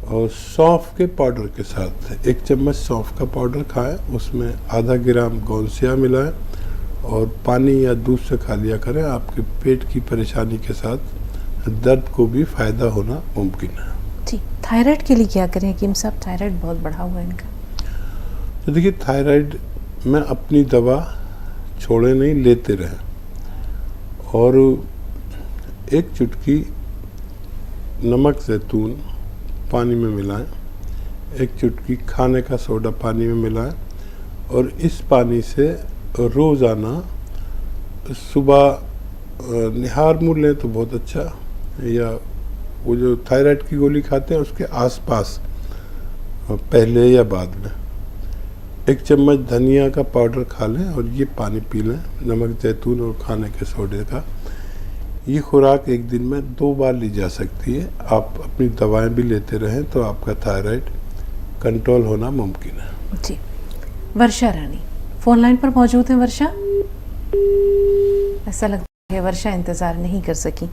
اور سونف کے پاؤڈر کے ساتھ 1 چمچ سونف کا پاؤڈر کھائیں, اس میں آدھا گرام گوند سیاہ ملائیں اور پانی یا دودھ سے کھا لیا کریں. آپ کے پیٹ کی پریشانی کے ساتھ درد کو بھی فائدہ ہونا ممکن ہے. جی. تھائرائڈ کے لیے کیا کریں حکیم صاحب؟ تھائرائڈ بہت بڑھا ہوا ہے ان کا. تو دیکھیے, تھائرائڈ میں اپنی دوا چھوڑے نہیں, لیتے رہیں. اور 1 چٹکی نمک زیتون پانی میں ملائیں, 1 چٹکی کھانے کا سوڈا پانی میں ملائیں, اور اس پانی سے روزانہ صبح نہار منہ لیں تو بہت اچھا, یا وہ جو تھائرائڈ کی گولی کھاتے ہیں اس کے آس پاس پہلے یا بعد میں 1 چمچ دھنیا کا پاؤڈر کھا لیں اور یہ پانی پی لیں, نمک زیتون اور کھانے کے سوڈے کا. یہ خوراک 1 دن میں 2 بار لی جا سکتی ہے. آپ اپنی دوائیں بھی لیتے رہیں تو آپ کا تھائرائڈ کنٹرول ہونا ممکن ہے. جی. ورشا رانی فون لائن پر موجود ہیں. ورشا, ایسا لگتا ہے ورشا انتظار نہیں کر سکی.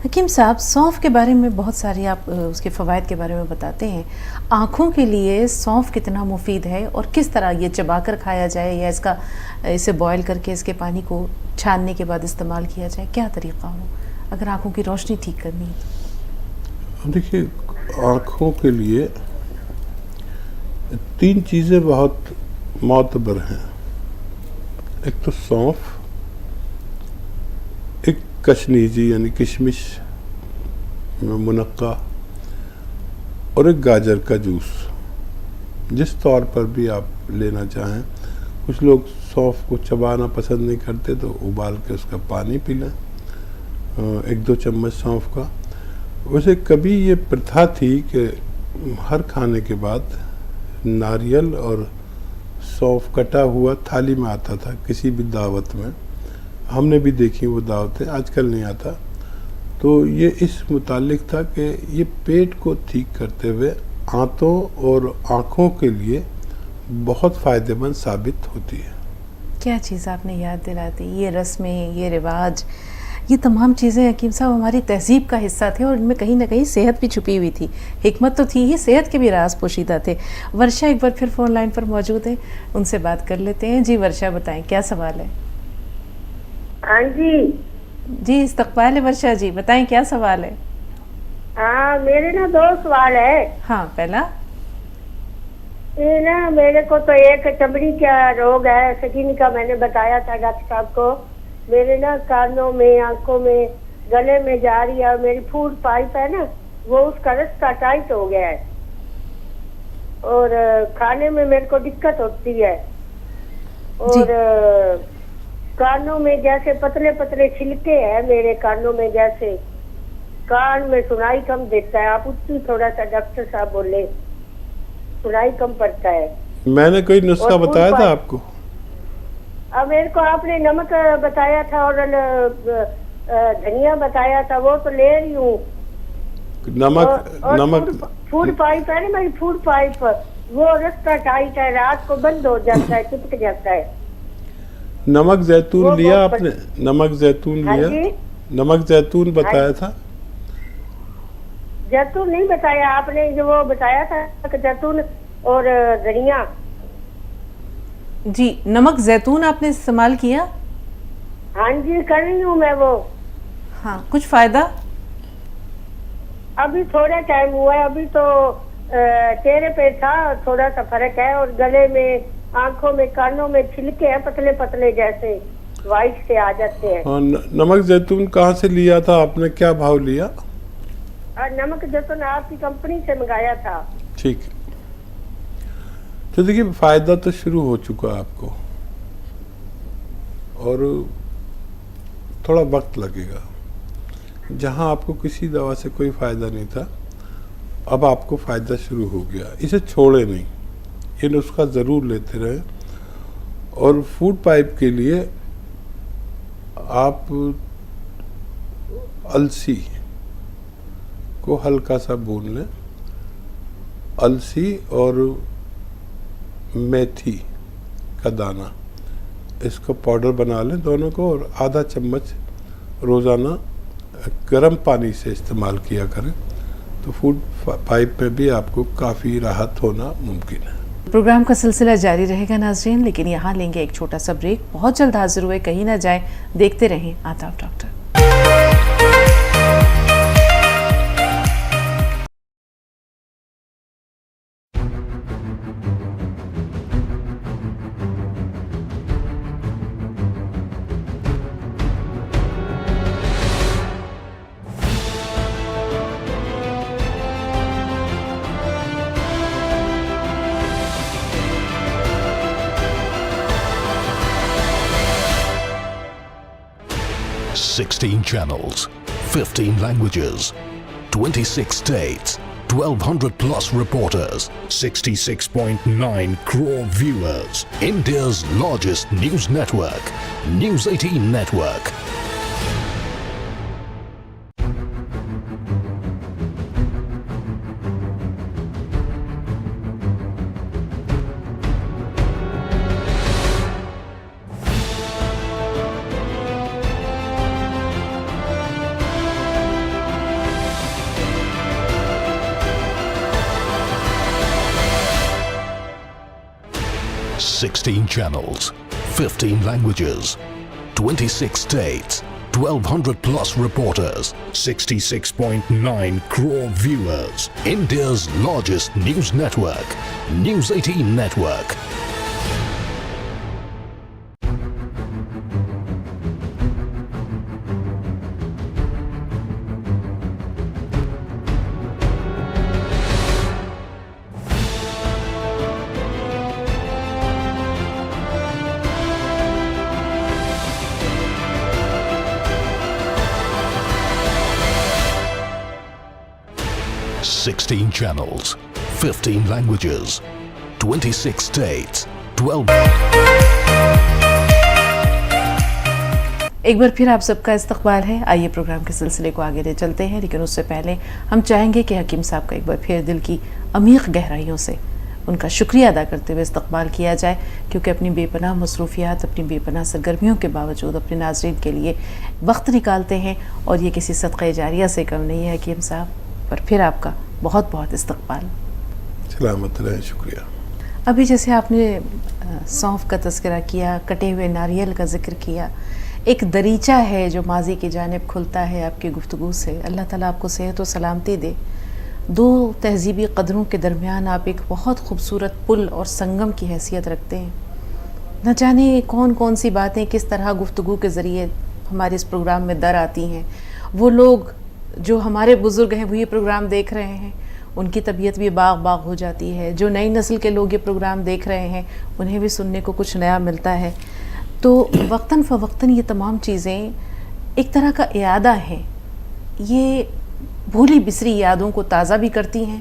حکیم صاحب, سونف کے بارے میں بہت ساری آپ اس کے فوائد کے بارے میں بتاتے ہیں. آنکھوں کے لیے سونف کتنا مفید ہے اور کس طرح یہ چبا کر کھایا جائے یا اسے بوائل کر کے اس کے پانی کو چھاننے کے بعد استعمال کیا جائے, کیا طریقہ ہو اگر آنکھوں کی روشنی ٹھیک کرنی ہے؟ دیکھیے, آنکھوں کے لیے 3 چیزیں بہت معتبر ہیں. ایک تو سونف, ایک کشنیزی یعنی کشمش منقع, اور ایک گاجر کا جوس. جس طور پر بھی آپ لینا چاہیں. کچھ لوگ سونف کو چبانا پسند نہیں کرتے تو ابال کے اس کا پانی پی لیں, 1-2 چمچ سونف کا. ویسے کبھی یہ پرتھا تھی کہ ہر کھانے کے بعد ناریل اور سونف کٹا ہوا تھالی میں آتا تھا کسی بھی دعوت میں. ہم نے بھی دیکھی وہ دعوتیں, آج کل نہیں آتا. تو یہ اس متعلق تھا کہ یہ پیٹ کو ٹھیک کرتے ہوئے آنتوں اور آنکھوں کے لیے بہت فائدہ مند ثابت ہوتی ہے. کیا چیز آپ نے یاد دلا دی. یہ رسمیں, یہ رواج, یہ تمام چیزیں حکیم صاحب ہماری تہذیب کا حصہ تھے اور ان میں کہیں نہ کہیں صحت بھی چھپی ہوئی تھی. حکمت تو تھی ہی, صحت کے بھی راز پوشیدہ تھے. ورشا ایک بار پھر فون لائن پر موجود ہیں, ان سے بات کر لیتے ہیں. جی ورشا, بتائیں کیا سوال ہے؟ ہاں جی. جی استقبال ہے ورشا جی, بتائیں کیا سوال ہے؟ ہاں, میرے نا 2 سوال ہے. ہاں, پہلا یہ نا میرے کو تو ایک چمڑی کا روگ ہے, سکین کا. میں نے بتایا تھا ڈاکٹر صاحب کو. میرے نا کانوں میں, آنکھوں میں, گلے میں جا رہی ہے. میری فوڈ پائپ ہے نا, وہ اس کا رستہ ٹائٹ ہو گیا ہے اور کھانے میں میرے کو دقت ہوتی ہے. اور کانوں میں جیسے پتلے پتلے چھلکے ہیں میرے کانوں میں, جیسے کان میں سنائی کم دیتا ہے. آپ اس کی تھوڑا سا ڈاکٹر صاحب بولے, سنائی کم پڑتا ہے. میں نے کوئی نسخہ بتایا تھا آپ کو؟ اب میرے کو آپ نے نمک بتایا تھا اور دھنیا بتایا تھا, وہ تو لے رہی ہوں. نمک فوڈ پائپ ہے نا میری فوڈ پائپ, وہ رستہ ٹائٹ ہے, رات کو بند ہو جاتا ہے, چپک جاتا ہے. نمک زیتون لیا آپ نے؟ نمک زیتون لیا؟ نمک زیتون بتایا تھا؟ زیتون نہیں بتایا آپ نے, جو وہ بتایا تھا کہ زیتون اور دھنیا. جی, نمک زیتون آپ نے استعمال کیا؟ ہاں جی, کر رہی ہوں میں وہ. ہاں, کچھ فائدہ؟ ابھی تھوڑا ٹائم ہوا ہے. ابھی تو چہرے پہ تھا, تھوڑا سا فرق ہے. اور گلے میں, آنکھوں میں, کانوں میں چھلکے ہیں پتلے پتلے جیسے وائٹ سے آ جاتے ہیں. نمک زیتون کہاں سے لیا تھا آپ نے, کیا بھاؤ لیا؟ نمک زیتون آپ کی کمپنی سے منگایا تھا. ٹھیک. تو دیکھیے, فائدہ تو شروع ہو چکا آپ کو اور تھوڑا وقت لگے گا. جہاں آپ کو کسی دوا سے کوئی فائدہ نہیں تھا, اب آپ کو فائدہ شروع ہو گیا. اسے چھوڑے نہیں, یہ نسخہ ضرور لیتے رہیں. اور فوڈ پائپ کے لیے آپ السی کو ہلکا سا بھون لیں. السی اور میتھی کا دانہ اس کو پاؤڈر بنا لیں دونوں کو, اور آدھا چمچ روزانہ گرم پانی سے استعمال کیا کریں, تو فوڈ پائپ میں بھی آپ کو کافی راحت ہونا ممکن ہے. پروگرام کا سلسلہ جاری رہے گا ناظرین, لیکن یہاں لیں گے ایک چھوٹا سا بریک. بہت جلد حاضر ہوئے, کہیں نہ جائیں, دیکھتے رہیں آداب doctor. Sixteen channels, 15 languages, 26 states, 1,200 plus reporters, 66.9 crore viewers. India's largest news network, News 18 Network. Sixteen channels, 15 languages, 26 states, 1,200 plus reporters, 66.9 crore viewers. India's largest news network, News 18 Network. Sixteen channels, 15 languages, 26 states, 12. ایک بار پھر آپ سب کا استقبال ہے. آئیے programme کے سلسلے کو آگے لے چلتے ہیں, لیکن اس سے پہلے ہم چاہیں گے کہ حکیم صاحب کا ایک بار پھر دل کی عمیق گہرائیوں سے ان کا شکریہ ادا کرتے ہوئے استقبال کیا جائے, کیونکہ اپنی بے پناہ مصروفیات, اپنی بے پناہ سرگرمیوں کے باوجود اپنے ناظرین کے لیے وقت نکالتے ہیں, اور یہ کسی صدقہ جاریہ سے کم نہیں ہے. حکیم صاحب پر پھر آپ کا بہت بہت استقبال. سلامت رہیں, شکریہ. ابھی جیسے آپ نے سونف کا تذکرہ کیا, کٹے ہوئے ناریل کا ذکر کیا, ایک دریچہ ہے جو ماضی کی جانب کھلتا ہے آپ کی گفتگو سے. اللہ تعالیٰ آپ کو صحت و سلامتی دے. دو تہذیبی قدروں کے درمیان آپ ایک بہت خوبصورت پل اور سنگم کی حیثیت رکھتے ہیں. نہ جانے کون کون سی باتیں کس طرح گفتگو کے ذریعے ہمارے اس پروگرام میں در آتی ہیں. وہ لوگ جو ہمارے بزرگ ہیں وہ یہ پروگرام دیکھ رہے ہیں, ان کی طبیعت بھی باغ باغ ہو جاتی ہے. جو نئی نسل کے لوگ یہ پروگرام دیکھ رہے ہیں انہیں بھی سننے کو کچھ نیا ملتا ہے. تو وقتاً فوقتاً یہ تمام چیزیں ایک طرح کا اعادہ ہیں. یہ بھولی بسری یادوں کو تازہ بھی کرتی ہیں,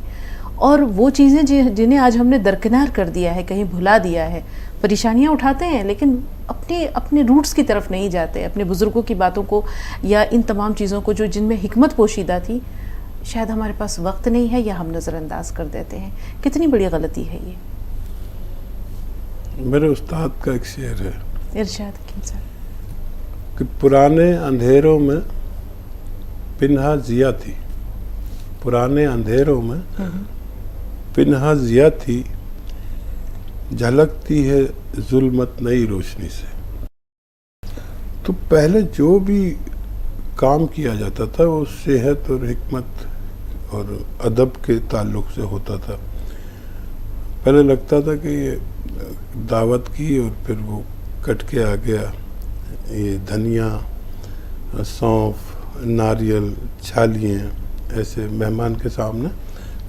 اور وہ چیزیں جنہیں آج ہم نے درکنار کر دیا ہے, کہیں بھلا دیا ہے. پریشانیاں اٹھاتے ہیں لیکن اپنے روٹس کی طرف نہیں جاتے, اپنے بزرگوں کی باتوں کو یا ان تمام چیزوں کو جو جن میں حکمت پوشیدہ تھی. شاید ہمارے پاس وقت نہیں ہے یا ہم نظر انداز کر دیتے ہیں. کتنی بڑی غلطی ہے یہ. میرے استاد کا ایک شعر ہے, ارشاد حکیم صاحب, کہ پرانے اندھیروں میں پنہا ضیا تھی, پرانے اندھیروں میں پنہا ضیا تھی, جھلکتی ہے ظلمت نئی روشنی سے. تو پہلے جو بھی کام کیا جاتا تھا وہ صحت اور حکمت اور ادب کے تعلق سے ہوتا تھا. پہلے لگتا تھا کہ یہ دعوت کی اور پھر وہ کٹ کے آ گیا, یہ دھنیا, سونف, ناریل, چھالیاں ایسے مہمان کے سامنے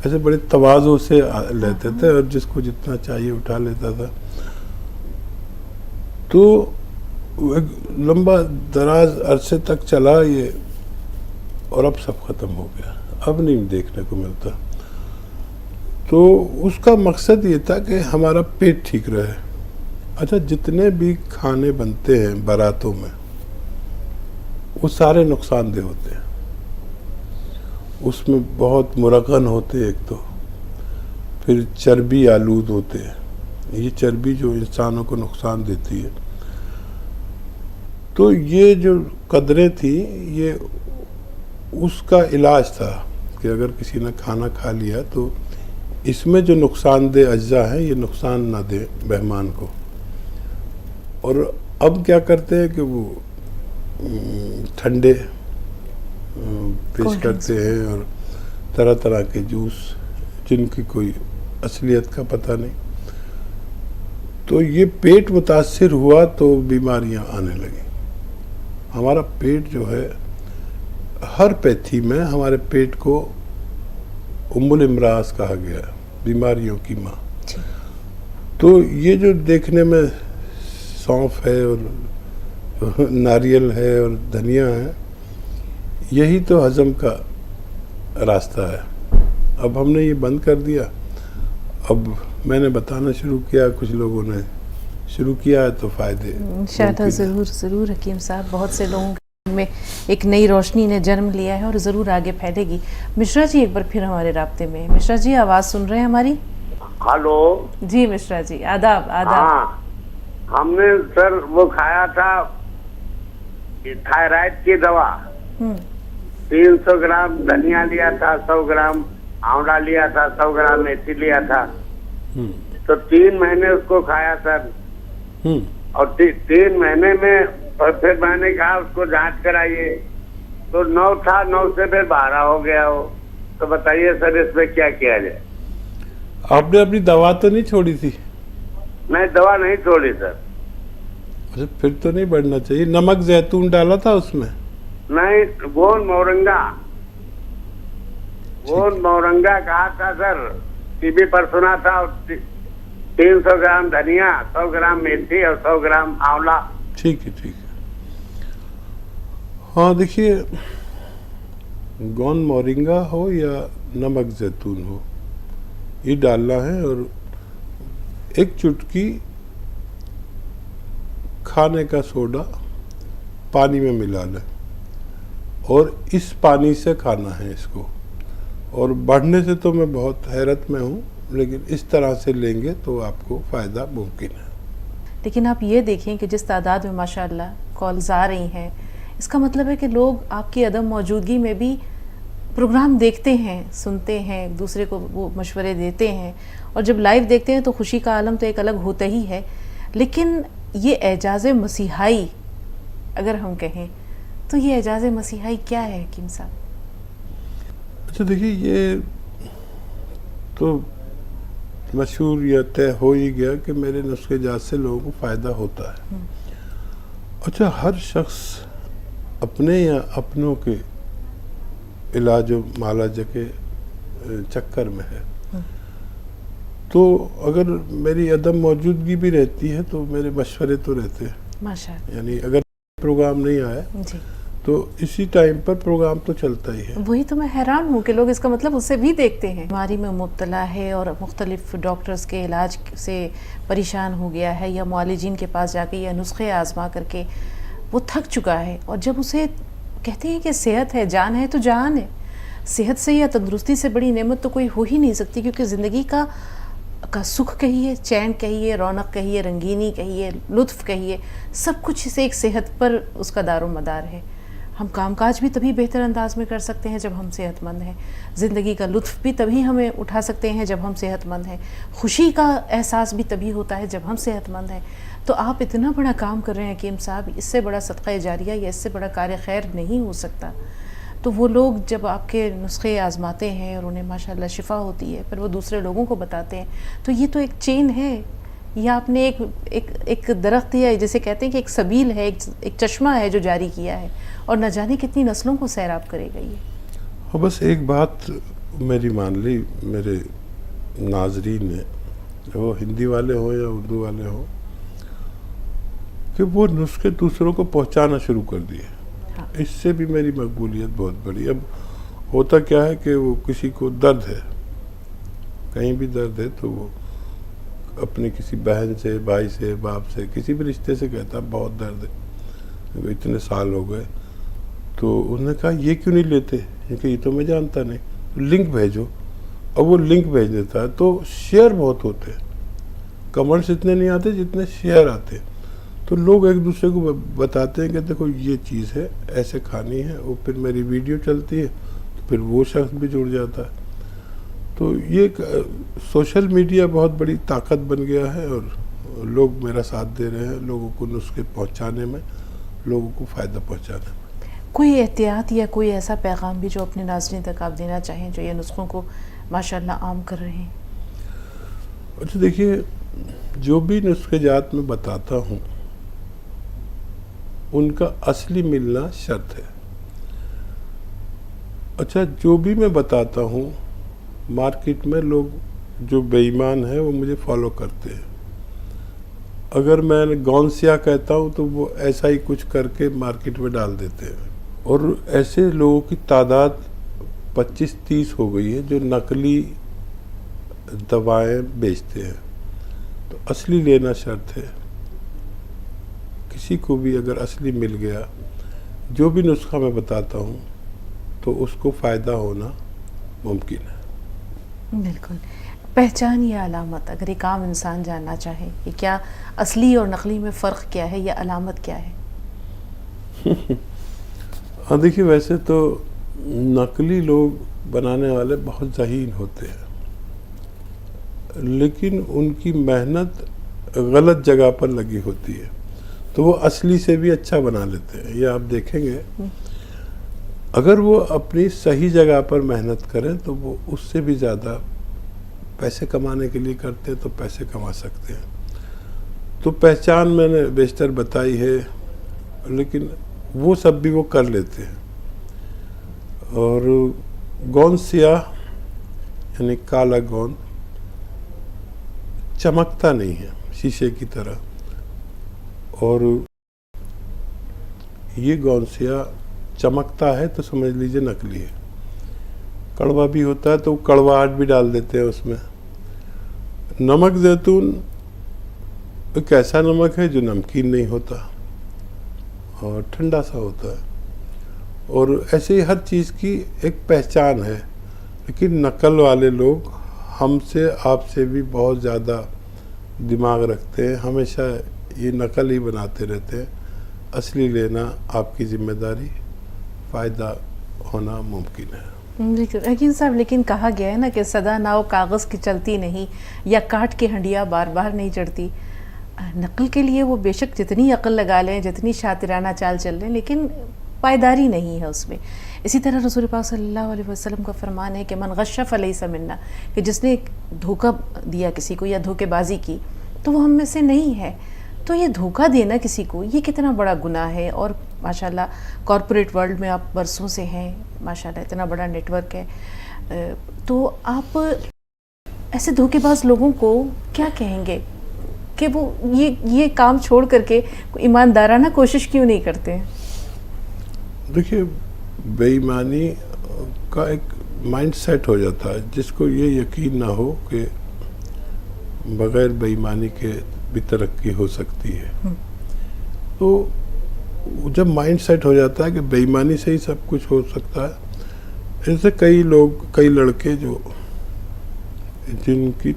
ایسے بڑے تواضع سے لیتے تھے, اور جس کو جتنا چاہیے اٹھا لیتا تھا. تو ایک لمبا دراز عرصے تک چلا یہ, اور اب سب ختم ہو گیا, اب نہیں دیکھنے کو ملتا. تو اس کا مقصد یہ تھا کہ ہمارا پیٹ ٹھیک رہے. اچھا جتنے بھی کھانے بنتے ہیں باراتوں میں وہ سارے نقصان دہ ہوتے ہیں. اس میں بہت مرغن ہوتے ہیں، ایک تو پھر چربی آلود ہوتے ہیں. یہ چربی جو انسانوں کو نقصان دیتی ہے. تو یہ جو قدریں تھیں یہ اس کا علاج تھا کہ اگر کسی نے کھانا کھا لیا تو اس میں جو نقصان دہ اجزاء ہیں یہ نقصان نہ دے مہمان کو. اور اب کیا کرتے ہیں کہ وہ ٹھنڈے پیش کرتے ہیں اور طرح طرح کے جوس جن کی کوئی اصلیت کا پتہ نہیں. تو یہ پیٹ متاثر ہوا تو بیماریاں آنے لگیں. ہمارا پیٹ جو ہے ہر پیتھی میں ہمارے پیٹ کو ام الامراض کہا گیا ہے، بیماریوں کی ماں. تو یہ جو دیکھنے میں سونف ہے اور ناریل ہے اور دھنیا ہے، یہی تو ہضم کا راستہ ہے. اب ہم نے یہ بند کر دیا. اب میں نے بتانا شروع کیا، کچھ لوگوں نے شروع کیا ہے تو فائدے انشاءاللہ ضرور ضرور حکیم صاحب. بہت سے لوگوں میں ایک نئی روشنی نے جنم لیا ہے اور ضرور آگے پھیلے گی. مشرا جی ایک بار پھر ہمارے رابطے میں. مشرا جی آواز سن رہے ہیں ہماری؟ ہلو جی مشرا جی آداب آداب. ہاں ہم نے سر وہ کھایا تھا تھائرائڈ کی دوا. 300 گرام دھنیا لیا تھا، 100 گرام آملہ لیا تھا، 100 گرام میتھی لیا تھا. تو 3 مہینے اس کو کھایا سر. اور 3 مہینے میں پھر میں نے کہا اس کو جانچ کرائیے تو 9 تھا، 9 سے پھر 12 ہو گیا ہو. تو بتائیے سر اس میں کیا کیا جائے؟ آپ نے اپنی دوا تو نہیں چھوڑی تھی؟ میں دوا نہیں چھوڑی سر. اچھا پھر تو نہیں بڑھنا چاہیے. نمک زیتون ڈالا تھا اس میں؟ نہیں، گون مورنگا کہا تھا سر. ٹی وی پر سنا تھا. 300 گرام دھنیا، 100 گرام میتھی اور 100 گرام آملہ. ٹھیک ہے ٹھیک ہے. ہاں دیکھیے، گون مورنگا ہو یا نمک زیتون ہو یہ ڈالنا ہے. اور ایک چٹکی کھانے کا سوڈا پانی میں ملا لیں اور اس پانی سے کھانا ہے اس کو. اور بڑھنے سے تو میں بہت حیرت میں ہوں، لیکن اس طرح سے لیں گے تو آپ کو فائدہ ممکن ہے. لیکن آپ یہ دیکھیں کہ جس تعداد میں ماشاءاللہ کالز آ رہی ہیں، اس کا مطلب ہے کہ لوگ آپ کی عدم موجودگی میں بھی پروگرام دیکھتے ہیں، سنتے ہیں، ایک دوسرے کو وہ مشورے دیتے ہیں. اور جب لائیو دیکھتے ہیں تو خوشی کا عالم تو ایک الگ ہوتا ہی ہے. لیکن یہ اعجاز مسیحائی اگر ہم کہیں تو یہ اعجاز مسیحائی کیا ہے حکیم صاحب؟ اچھا دیکھیے، یہ تو مشہور یا طے ہو ہی گیا کہ میرے نسخے جات سے لوگوں کو فائدہ ہوتا ہے. اچھا ہر شخص اپنے یا اپنوں کے علاج و معالجہ کے چکر میں ہے. تو اگر میری عدم موجودگی بھی رہتی ہے تو میرے مشورے تو رہتے ہیں. ماشاءاللہ. یعنی اگر پروگرام نہیں آیا جی تو اسی ٹائم پر پروگرام تو چلتا ہی ہے. وہی تو میں حیران ہوں کہ لوگ اس کا مطلب اسے بھی دیکھتے ہیں. بیماری میں مبتلا ہے اور مختلف ڈاکٹرز کے علاج سے پریشان ہو گیا ہے یا معالجین کے پاس جا کے یا نسخے آزما کر کے وہ تھک چکا ہے. اور جب اسے کہتے ہیں کہ صحت ہے، جان ہے، تو جان ہے. صحت سے یا تندرستی سے بڑی نعمت تو کوئی ہو ہی نہیں سکتی، کیونکہ زندگی کا سکھ کہیے، چین کہیے، رونق کہیے، رنگینی کہیے، لطف کہیے، سب کچھ اسے ایک صحت پر اس کا دار و مدار ہے. ہم کام کاج بھی تبھی بہتر انداز میں کر سکتے ہیں جب ہم صحت مند ہیں. زندگی کا لطف بھی تبھی ہمیں اٹھا سکتے ہیں جب ہم صحت مند ہیں. خوشی کا احساس بھی تبھی ہوتا ہے جب ہم صحت مند ہیں. تو آپ اتنا بڑا کام کر رہے ہیں حکیم صاحب، اس سے بڑا صدقہ جاریہ یا اس سے بڑا کار خیر نہیں ہو سکتا. تو وہ لوگ جب آپ کے نسخے آزماتے ہیں اور انہیں ماشاءاللہ شفا ہوتی ہے، پھر وہ دوسرے لوگوں کو بتاتے ہیں. تو یہ تو ایک چین ہے. یا آپ نے ایک درخت یا جیسے کہتے ہیں کہ ایک سبیل ہے، ایک چشمہ ہے جو جاری کیا ہے، اور نہ جانے کتنی نسلوں کو سیراب کرے گا یہ. بس ایک بات میری مان لی میرے ناظرین نے، وہ ہندی والے ہوں یا اردو والے ہوں، کہ وہ نسخے دوسروں کو پہنچانا شروع کر دیے. اس سے بھی میری مقبولیت بہت بڑی. اب ہوتا کیا ہے کہ وہ کسی کو درد ہے کہیں بھی درد ہے تو وہ اپنی کسی بہن سے، بھائی سے، باپ سے، کسی بھی رشتے سے کہتا بہت درد ہے، اتنے سال ہو گئے. تو انہوں نے کہا یہ کیوں نہیں لیتے؟ کہ یہ تو میں جانتا نہیں، لنک بھیجو. اور وہ لنک بھیج دیتا ہے. تو شیئر بہت ہوتے ہیں، کمنٹس اتنے نہیں آتے جتنے شیئر آتے. تو لوگ ایک دوسرے کو بتاتے ہیں کہ دیکھو یہ چیز ہے، ایسے کھانی ہے، اور پھر میری ویڈیو چلتی ہے تو پھر وہ شخص بھی جڑ جاتا ہے. تو یہ سوشل میڈیا بہت بڑی طاقت بن گیا ہے، اور لوگ میرا ساتھ دے رہے ہیں لوگوں کو نسخے پہنچانے میں، لوگوں کو فائدہ پہنچانے میں. کوئی احتیاط یا کوئی ایسا پیغام بھی جو اپنے ناظرین تک آپ دینا چاہیں جو یہ نسخوں کو ماشاءاللہ عام کر رہے ہیں؟ اچھا دیکھیے، جو بھی نسخے جات میں بتاتا ہوں ان کا اصلی ملنا شرط ہے. اچھا جو بھی میں بتاتا ہوں، مارکیٹ میں لوگ جو بے ایمان ہیں وہ مجھے فالو کرتے ہیں. اگر میں گونسیا کہتا ہوں تو وہ ایسا ہی کچھ کر کے مارکیٹ میں ڈال دیتے ہیں. اور ایسے لوگوں کی تعداد 25-30 ہو گئی ہے جو نقلی دوائیں بیچتے ہیں. تو اصلی لینا شرط ہے. کسی کو بھی اگر اصلی مل گیا، جو بھی نسخہ میں بتاتا ہوں تو اس کو فائدہ ہونا ممکن ہے. بالکل. پہچان یا علامت، اگر ایک عام انسان جاننا چاہے کہ کیا اصلی اور نقلی میں فرق کیا ہے یا علامت کیا ہے؟ ہاں دیکھیے، ویسے تو نقلی لوگ بنانے والے بہت ذہین ہوتے ہیں، لیکن ان کی محنت غلط جگہ پر لگی ہوتی ہے، تو وہ اصلی سے بھی اچھا بنا لیتے ہیں. یہ آپ دیکھیں گے اگر وہ اپنی صحیح جگہ پر محنت کریں تو وہ اس سے بھی زیادہ پیسے کمانے کے لیے کرتے ہیں تو پیسے کما سکتے ہیں. تو پہچان میں نے بیشتر بتائی ہے، لیکن وہ سب بھی وہ کر لیتے ہیں. اور گوند سیاہ یعنی کالا گوند چمکتا نہیں ہے شیشے کی طرح، اور یہ گوند سیاہ چمکتا ہے تو سمجھ لیجئے نقلی ہے. کڑوا بھی ہوتا ہے تو کڑواہٹ بھی ڈال دیتے ہیں اس میں. نمک زیتون ایک ایسا نمک ہے جو نمکین نہیں ہوتا اور ٹھنڈا سا ہوتا ہے. اور ایسے ہی ہر چیز کی ایک پہچان ہے، لیکن نقل والے لوگ ہم سے آپ سے بھی بہت زیادہ دماغ رکھتے ہیں، ہمیشہ یہ نقل ہی بناتے رہتے ہیں. اصلی لینا آپ کی ذمہ داری، فائدہ ہونا ممکن ہے. حکیم صاحب، لیکن کہا گیا ہے نا کہ سدا ناؤ کاغذ کی چلتی نہیں، یا کاٹ کے ہنڈیا بار بار نہیں چڑھتی. نقل کے لیے وہ بے شک جتنی عقل لگا لیں، جتنی شاطرانہ چال چل لیں، لیکن پائیداری نہیں ہے اس میں. اسی طرح رسول پاک صلی اللہ علیہ وسلم کا فرمان ہے کہ من غش فلیس منا، کہ جس نے دھوکہ دیا کسی کو یا دھوکے بازی کی تو وہ ہم میں سے نہیں ہے. تو یہ دھوکہ دینا کسی کو، یہ کتنا بڑا گناہ ہے. اور ماشاءاللہ کارپوریٹ ورلڈ میں آپ برسوں سے ہیں، ماشاءاللہ اتنا بڑا نیٹ ورک ہے. تو آپ ایسے دھوکے باز لوگوں کو کیا کہیں گے کہ وہ یہ کام چھوڑ کر کے ایماندارانہ کوشش کیوں نہیں کرتے ہیں؟ دیکھیے، بے ایمانی کا ایک مائنڈ سیٹ ہو جاتا ہے جس کو یہ یقین نہ ہو کہ بغیر بے ایمانی کے بھی ترقی ہو سکتی ہے. تو جب مائنڈ سیٹ ہو جاتا ہے کہ بے ایمانی سے ہی سب کچھ ہو سکتا ہے. ایسے کئی لڑکے جن کی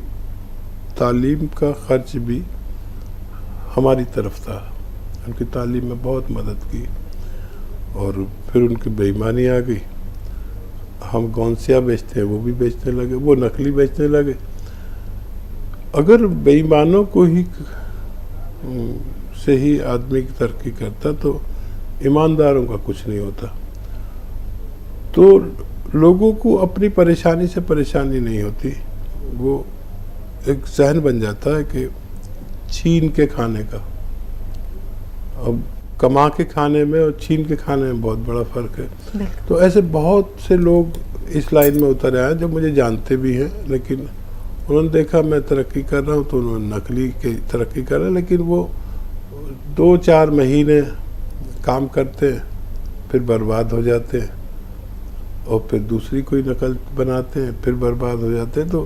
تعلیم کا خرچ بھی ہماری طرف تھا، ان کی تعلیم میں بہت مدد کی، اور پھر ان کی بے ایمانی آ گئی. ہم گونسیا بیچتے ہیں وہ بھی بیچنے لگے، وہ نقلی بیچنے لگے. اگر بے ایمانوں کو ہی سے ہی آدمی کی ترقی کرتا تو ایمانداروں کا کچھ نہیں ہوتا. تو لوگوں کو اپنی پریشانی سے پریشانی نہیں ہوتی، وہ ایک ذہن بن جاتا ہے کہ چھین کے کھانے کا. اب کما کے کھانے میں اور چھین کے کھانے میں بہت بڑا فرق ہے. تو ایسے بہت سے لوگ اس لائن میں اتر آئے جو مجھے جانتے بھی ہیں، لیکن انہوں نے دیکھا میں ترقی کر رہا ہوں تو انہوں نے نقلی کی ترقی کر رہا ہے، لیکن وہ 2-4 مہینے کام کرتے ہیں پھر برباد ہو جاتے ہیں، اور پھر دوسری کوئی نقل بناتے ہیں پھر برباد ہو جاتے ہیں. تو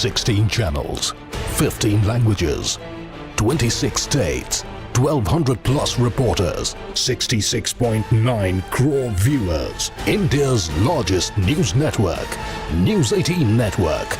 $16 channels, 15 languages, 26 states, 1,200 plus reporters, 66.9 crore viewers. India's largest news network, News 18 Network.